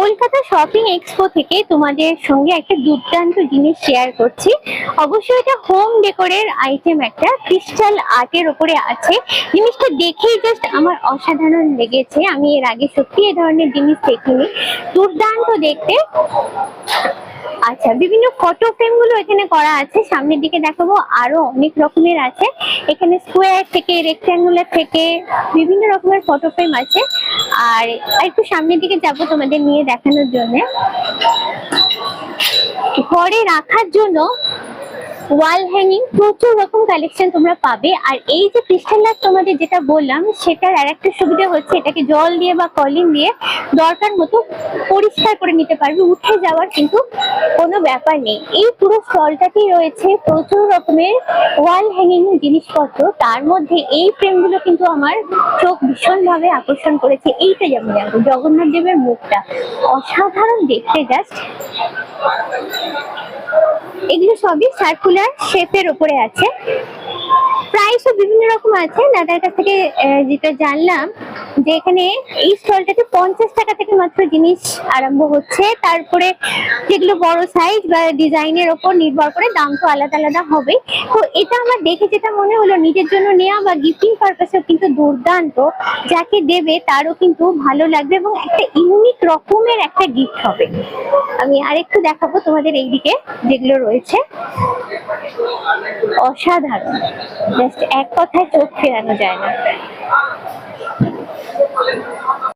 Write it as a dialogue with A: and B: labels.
A: Kolkata shopping expo থেকে তোমাদের সঙ্গে একটা দুর্দান্ত জিনিস শেয়ার করছি। অবশ্যই এটা হোম ডেকোরের আইটেম, একটা ক্রিস্টাল আর্টের উপরে আছে। জিনিসটা দেখেই জাস্ট আমার অসাধারণ লেগেছে। আমি এর আগে সত্যি এ ধরনের জিনিস দেখিনি, দুর্দান্ত দেখতে। আচ্ছা, বিভিন্ন ফটো ফ্রেম গুলো এখানে করা আছে। সামনের দিকে দেখাবো আরো অনেক রকমের আছে। এখানে স্কোয়ার থেকে, রেক্ট্যাঙ্গুলার থেকে বিভিন্ন রকমের ফটো ফ্রেম আছে। আর একটু সামনের দিকে যাব তোমাদের নিয়ে দেখানোর জন্য। ঘরে রাখার জন্য ওয়াল হ্যাঙ্গিং প্রচুর রকম কালেকশন তোমরা পাবে। আর এই যে ক্রিস্টাল আর্ট তোমাদের যেটা বললাম, সেটার আর একটা সুবিধা হচ্ছে এটাকে জল দিয়ে বা কলিং দিয়ে দরকার মতো পরিষ্কার করে নিতে পারবে, উঠে যাওয়ার কিন্তু কোনো ব্যাপার নেই। এই পুরো স্টলটাতেই রয়েছে প্রচুর রকমের ওয়াল হ্যাঙ্গিং জিনিসপত্র। তার মধ্যে এই ফ্রেমগুলো কিন্তু আমার চোখ ভীষণভাবে আকর্ষণ করেছে। এইটা যেমন দেখো, জগন্নাথ দেবের মুখটা অসাধারণ দেখতে জাস্ট। এগুলো সবই সার্কুলার শেপের উপরে আছে। প্রাইসও বিভিন্ন রকম আছে। দাদার কাছ থেকে যেটা জানলাম যে এখানে এই স্টলটাতে 50 টাকা থেকে মাত্র জিনিস আরম্ভ হচ্ছে। তারপরে যেগুলো বড় সাইজ বা ডিজাইনের ওপর নির্ভর করে দাম তো আলাদা আলাদা হবে। তো এটা আমার দেখে যেটা মনে হলো, নিজের জন্য নেওয়া বা গিফটিং পারপাসেও কিন্তু দুর্দান্ত। যাকে দেবে তারও কিন্তু ভালো লাগবে এবং একটা ইউনিক রকমের একটা গিফট হবে। আমি আরেকটু দেখাবো তোমাদের এইদিকে যেগুলো রয়েছে, অসাধারণ। জাস্ট এক কথায় চোখ ফেরানো যায় না।